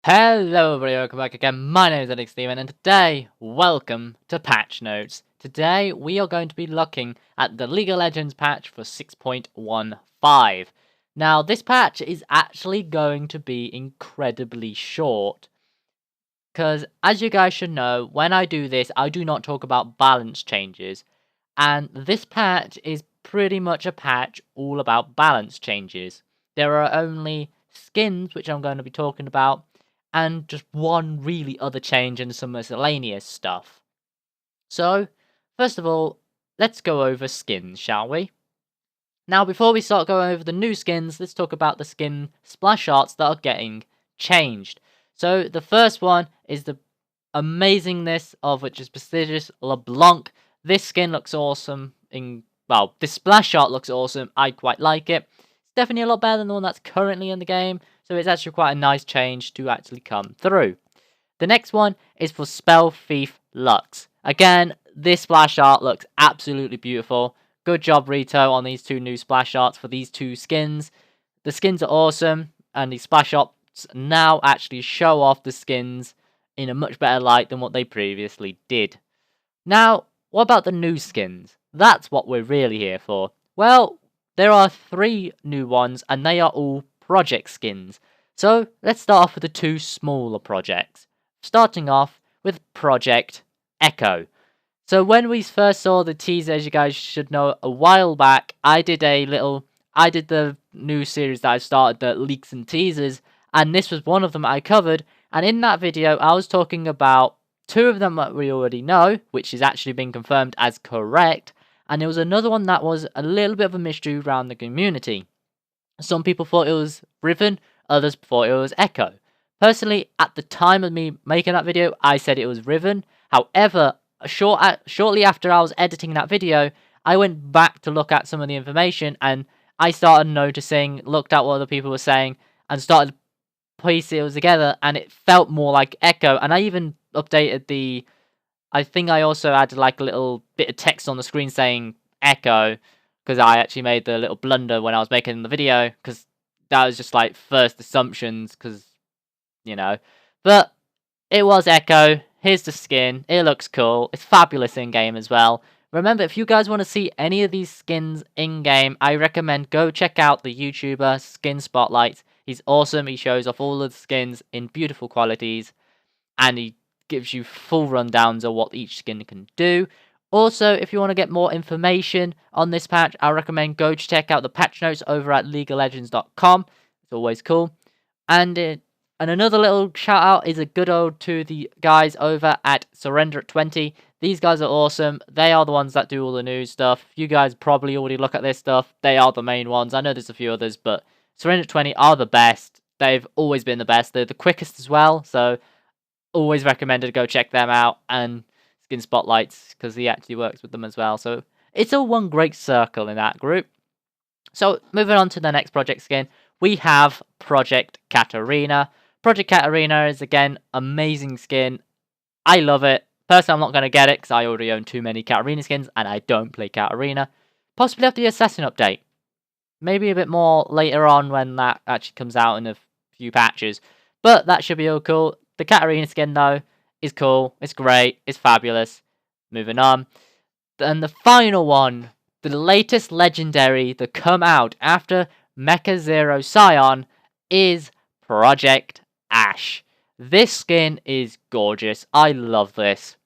Hello everybody, welcome back again. My name is Steven, and today, welcome to Patch Notes. Today, we are going to be looking at the League of Legends patch for 6.15. Now, this patch is actually going to be incredibly short, because as you guys should know, when I do this, I do not talk about balance changes, and this patch is pretty much a patch all about balance changes. There are only skins, which I'm going to be talking about, and just one really other change and some miscellaneous stuff. So, first of all, let's go over skins, shall we? Now, before we start going over the new skins, let's talk about the skin splash arts that are getting changed. So, the first one is the amazingness of which is prestigious LeBlanc. This skin looks awesome. Well, this splash art looks awesome. I quite like it. It's definitely a lot better than the one that's currently in the game. So it's actually quite a nice change to actually come through. The next one is for Spell Thief Lux. Again, this splash art looks absolutely beautiful. Good job, Rito, on these two new splash arts for these two skins. The skins are awesome, and the splash arts now actually show off the skins in a much better light than what they previously did. Now, what about the new skins? That's what we're really here for. Well, there are 3 new ones, and they are all project skins. So, let's start off with the 2 smaller projects. Starting off with Project Echo. So when we first saw the teaser, as you guys should know, a while back, I did the new series that I started, the leaks and teasers, and this was one of them I covered, and in that video, I was talking about 2 of them that we already know, which has actually been confirmed as correct, and there was another one that was a little bit of a mystery around the community. Some people thought it was Riven, others thought it was Echo. Personally, at the time of me making that video, I said it was Riven. However, shortly after I was editing that video, I went back to look at some of the information, and I started noticing, looked at what other people were saying, and started piecing it together, and it felt more like Echo. And I even updated the... I think I also added like a little bit of text on the screen saying Echo, because I actually made the little blunder when I was making the video, because that was just like first assumptions, because, you know. But it was Echo. Here's the skin. It looks cool. It's fabulous in-game as well. Remember, if you guys want to see any of these skins in-game, I recommend go check out the YouTuber Skin Spotlight. He's awesome. He shows off all of the skins in beautiful qualities, and he gives you full rundowns of what each skin can do. Also, if you want to get more information on this patch, I recommend go check out the patch notes over at leagueoflegends.com. It's always cool. And another little shout out is a good ode to the guys over at Surrender at 20. These guys are awesome. They are the ones that do all the news stuff. You guys probably already look at this stuff. They are the main ones. I know there's a few others, but Surrender at 20 are the best. They've always been the best. They're the quickest as well, so always recommended to go check them out, and Skin Spotlights, because he actually works with them as well. So it's all one great circle in that group. So moving on to the next project skin, we have Project Katarina. Project Katarina is, again, amazing skin. I love it. Personally, I'm not going to get it because I already own too many Katarina skins, and I don't play Katarina. Possibly after the Assassin update. Maybe a bit more later on when that actually comes out in a few patches. But that should be all cool. The Katarina skin, though, is cool. It's great. It's fabulous. Moving on. And the final one, the latest legendary that come out after Mecha Zero Scion, is Project Ash. This skin is gorgeous. I love this.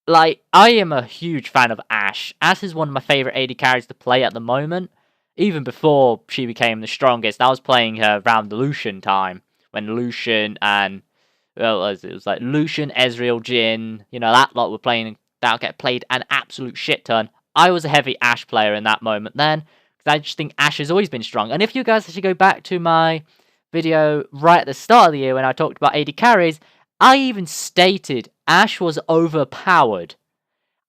Like, I am a huge fan of Ash. Ash is one of my favorite AD carries to play at the moment. Even before she became the strongest, I was playing her around the Lucian time, when Lucian and... well, it was like Lucian, Ezreal, Jhin, you know, that lot were playing, that'll get played an absolute shit ton. I was a heavy Ashe player in that moment then, because I just think Ashe has always been strong. And if you guys actually go back to my video right at the start of the year when I talked about AD carries, I even stated Ashe was overpowered.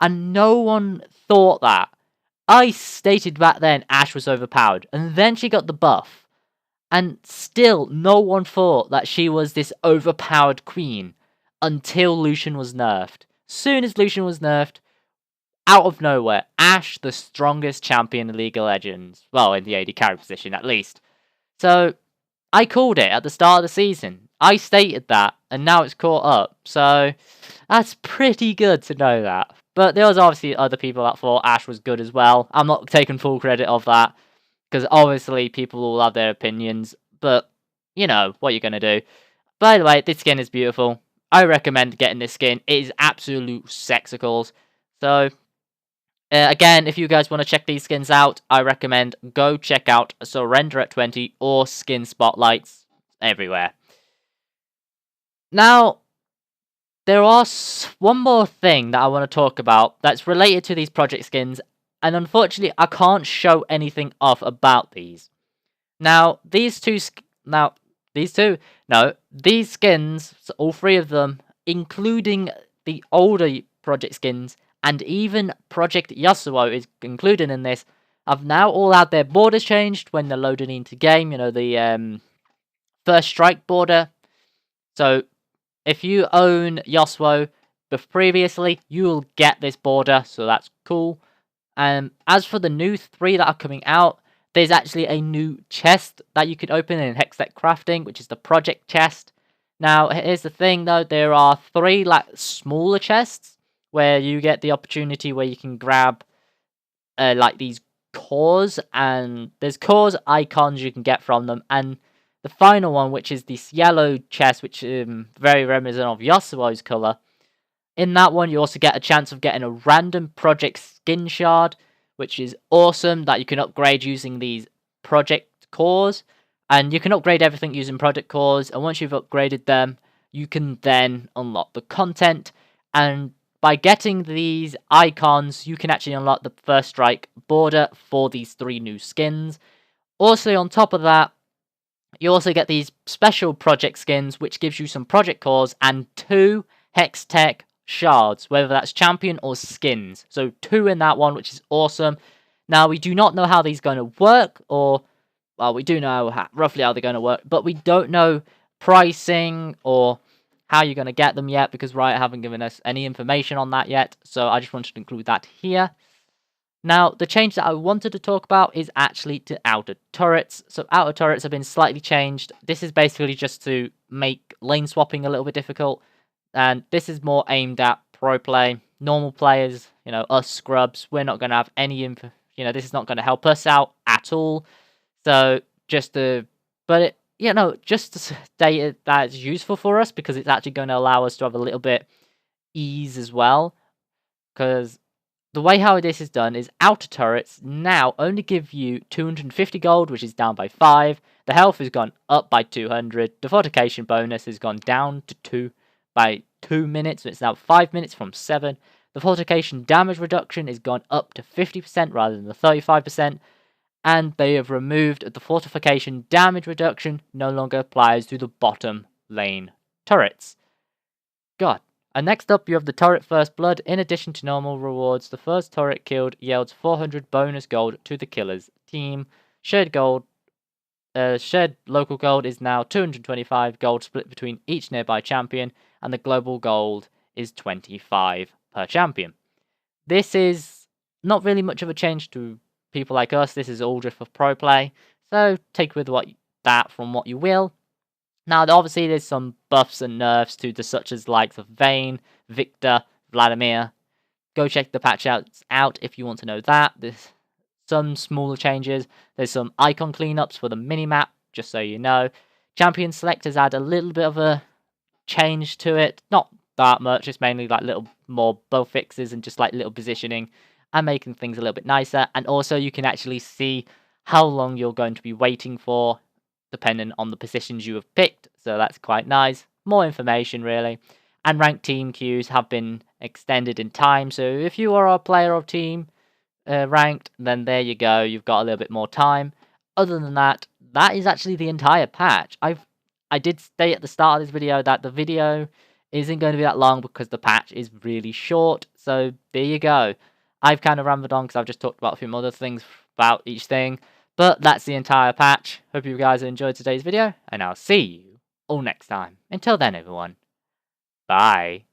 And no one thought that. I stated back then Ashe was overpowered. And then she got the buff. And still, no one thought that she was this overpowered queen until Lucian was nerfed. Soon as Lucian was nerfed, out of nowhere, Ashe, the strongest champion in League of Legends. Well, in the AD carry position, at least. So, I called it at the start of the season. I stated that, and now it's caught up. So that's pretty good to know that. But there was obviously other people that thought Ash was good as well. I'm not taking full credit of that, because obviously people will have their opinions. But, you know, what you're going to do. By the way, this skin is beautiful. I recommend getting this skin. It is absolute sexicles. So, again, if you guys want to check these skins out, I recommend go check out Surrender at 20 or Skin Spotlights everywhere. Now, there are one more thing that I want to talk about that's related to these project skins, and unfortunately, I can't show anything off about these. Now, these skins, so all three of them, including the older project skins, and even Project Yasuo is included in this, have now all had their borders changed when they're loaded into game. You know, the first strike border. So, if you own Yasuo previously, you'll get this border, so that's cool. As for the new 3 that are coming out, there's actually a new chest that you can open in Hextech Crafting, which is the project chest. Now, here's the thing though, there are 3 like smaller chests where you get the opportunity where you can grab like these cores, and there's cores icons you can get from them, and the final one, which is this yellow chest, which is very reminiscent of Yasuo's color. In that one, you also get a chance of getting a random project skin shard, which is awesome, that you can upgrade using these project cores. And you can upgrade everything using project cores, and once you've upgraded them, you can then unlock the content. And by getting these icons, you can actually unlock the first strike border for these 3 new skins. Also, on top of that, you also get these special project skins, which gives you some project cores and 2 Hextech shards, whether that's champion or skins. So 2 in that one, which is awesome. Now, we do not know how these are going to work, or, well, we do know roughly how they're going to work, but we don't know pricing or how you're going to get them yet, because Riot haven't given us any information on that yet. So I just wanted to include that here. Now, the change that I wanted to talk about is actually to outer turrets. So outer turrets have been slightly changed. This is basically just to make lane swapping a little bit difficult. And this is more aimed at pro play. Normal players, you know, us scrubs, we're not going to have any info. You know, this is not going to help us out at all. So just to, but it, you know, just to state it that it's useful for us, because it's actually going to allow us to have a little bit ease as well. Because the way how this is done is outer turrets now only give you 250 gold, which is down by 5. The health has gone up by 200. The fortification bonus has gone down to 2 by 2 minutes. So it's now 5 minutes from 7. The fortification damage reduction is gone up to 50% rather than the 35%. And they have removed the fortification damage reduction no longer applies to the bottom lane turrets. God. And next up, you have the turret First Blood. In addition to normal rewards, the first turret killed yields 400 bonus gold to the killer's team. Shared local gold is now 225 gold split between each nearby champion, and the global gold is 25 per champion. This is not really much of a change to people like us. This is all just for pro play, so take with that from what you will. Now, obviously, there's some buffs and nerfs to the such as likes of Vayne, Victor, Vladimir. Go check the patch out if you want to know that. There's some smaller changes. There's some icon cleanups for the minimap, just so you know. Champion Select has had a little bit of a change to it. Not that much, it's mainly like little more buff fixes and just like little positioning and making things a little bit nicer. And also, you can actually see how long you're going to be waiting for, depending on the positions you have picked, so that's quite nice. More information, really. And ranked team queues have been extended in time, so if you are a player of team ranked, then there you go, you've got a little bit more time. Other than that, that is actually the entire patch. I did state at the start of this video that the video isn't going to be that long because the patch is really short, so there you go. I've kind of rambled on because I've just talked about a few other things about each thing. But that's the entire patch. Hope you guys enjoyed today's video, and I'll see you all next time. Until then, everyone. Bye.